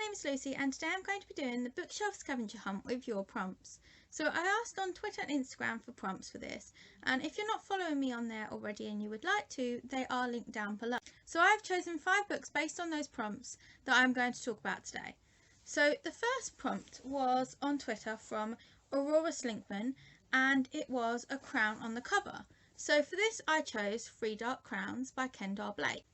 name is Lucy and today I'm going to be doing the bookshelf scavenger hunt with your prompts. So I asked on Twitter and Instagram for prompts for this, and if you're not following me on there already and you would like to, they are linked down below. So I've chosen 5 books based on those prompts that I'm going to talk about today. So the first prompt was on Twitter from Aurora Slinkman, and it was a crown on the cover. So for this I chose 3 Dark Crowns by Kendall Blake.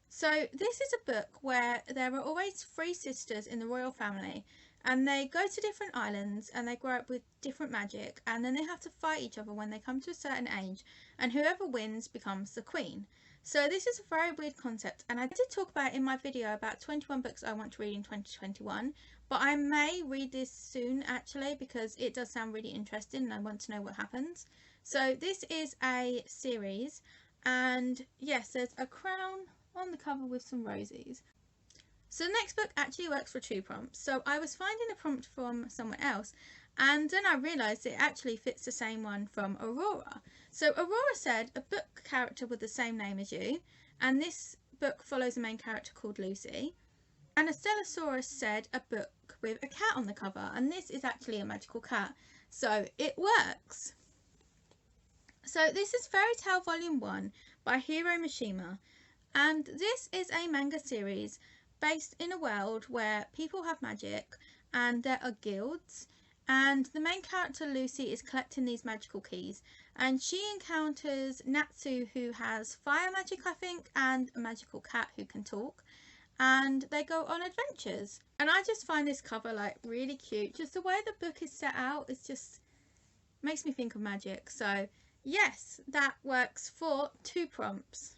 So this is a book where there are always 3 sisters in the royal family, and they go to different islands and they grow up with different magic, and then they have to fight each other when they come to a certain age, and whoever wins becomes the queen. So this is a very weird concept, and I did talk about it in my video about 21 books I want to read in 2021, but I may read this soon actually because it does sound really interesting and I want to know what happens. So this is a series, and yes, there's a crown on the cover with some roses. So the next book actually works for 2 prompts. So I was finding a prompt from someone else, and then I realised it actually fits the same one from Aurora. So Aurora said a book character with the same name as you, and this book follows a main character called Lucy. And Stellosaurus said a book with a cat on the cover, and this is actually a magical cat, so it works. So this is Fairy Tale Volume 1 by Hiro Mishima, and this is a manga series based in a world where people have magic and there are guilds, and the main character Lucy is collecting these magical keys, and she encounters Natsu, who has fire magic I think, and a magical cat who can talk, and they go on adventures. And I just find this cover like really cute. Just the way the book is set out, it just makes me think of magic. So yes, that works for 2 prompts.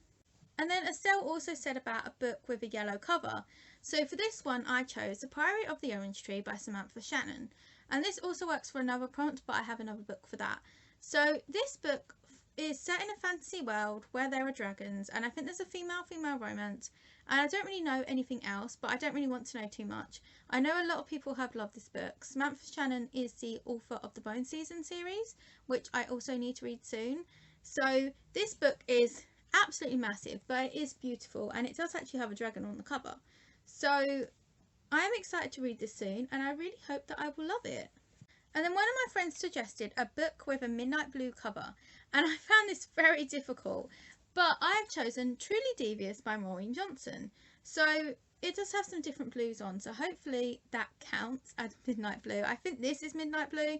And then Estelle also said about a book with a yellow cover. So for this one I chose The Priory of the Orange Tree by Samantha Shannon. And this also works for another prompt, but I have another book for that. So this book is set in a fantasy world where there are dragons, and I think there's a female-female romance, and I don't really know anything else, but I don't really want to know too much. I know a lot of people have loved this book. Samantha Shannon is the author of the Bone Season series, which I also need to read soon. So this book is absolutely massive, but it is beautiful, and it does actually have a dragon on the cover. So I am excited to read this soon, and I really hope that I will love it. And then one of my friends suggested a book with a midnight blue cover, and I found this very difficult, but I have chosen Truly Devious by Maureen Johnson. So it does have some different blues on, so hopefully that counts as midnight blue. I think this is midnight blue.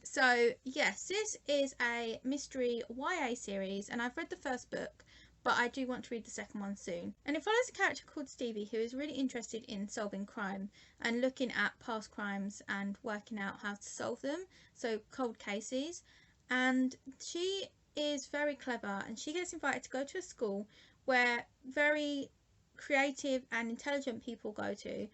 So yes, this is a mystery YA series, and I've read the first book, but I do want to read the second one soon. And it follows a character called Stevie who is really interested in solving crime and looking at past crimes and working out how to solve them, so cold cases. And she is very clever, and she gets invited to go to a school where very creative and intelligent people go to.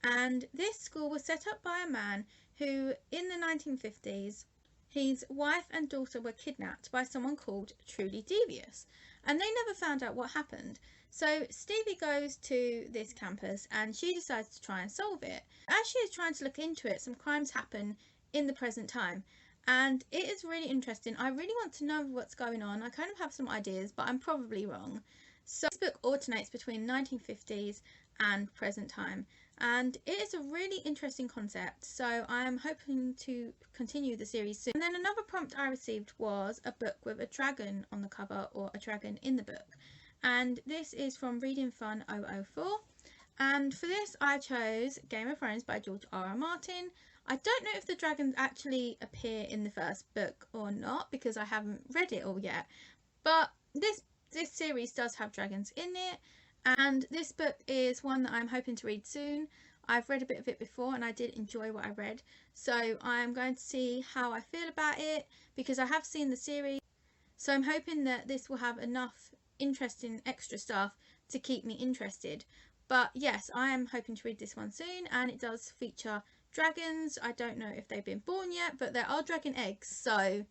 And this school was set up by a man who, in the 1950s, his wife and daughter were kidnapped by someone called Truly Devious, and they never found out what happened. So Stevie goes to this campus and she decides to try and solve it. As she is trying to look into it, some crimes happen in the present time, and it is really interesting. I really want to know what's going on. I kind of have some ideas, but I'm probably wrong. So this book alternates between 1950s and present time, and it is a really interesting concept, so I am hoping to continue the series soon. And then another prompt I received was a book with a dragon on the cover, or a dragon in the book, and this is from Reading Fun 004, and for this I chose Game of Thrones by George R.R. Martin. I don't know if the dragons actually appear in the first book or not because I haven't read it all yet, but this series does have dragons in it, and this book is one that I'm hoping to read soon. I've read a bit of it before and I did enjoy what I read, so I'm going to see how I feel about it because I have seen the series, so I'm hoping that this will have enough interesting extra stuff to keep me interested. But yes, I am hoping to read this one soon, and it does feature dragons. I don't know if they've been born yet, but there are dragon eggs, so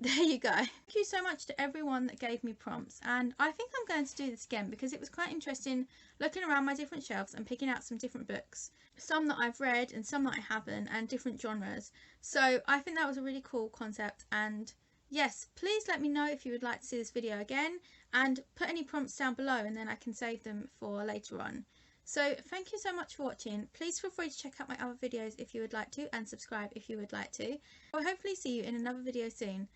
there you go. Thank you so much to everyone that gave me prompts, and I think I'm going to do this again because it was quite interesting looking around my different shelves and picking out some different books, some that I've read and some that I haven't, and different genres. So I think that was a really cool concept, and yes, please let me know if you would like to see this video again, and put any prompts down below and then I can save them for later on. So thank you so much for watching. Please feel free to check out my other videos if you would like to, and subscribe if you would like to. I'll hopefully see you in another video soon.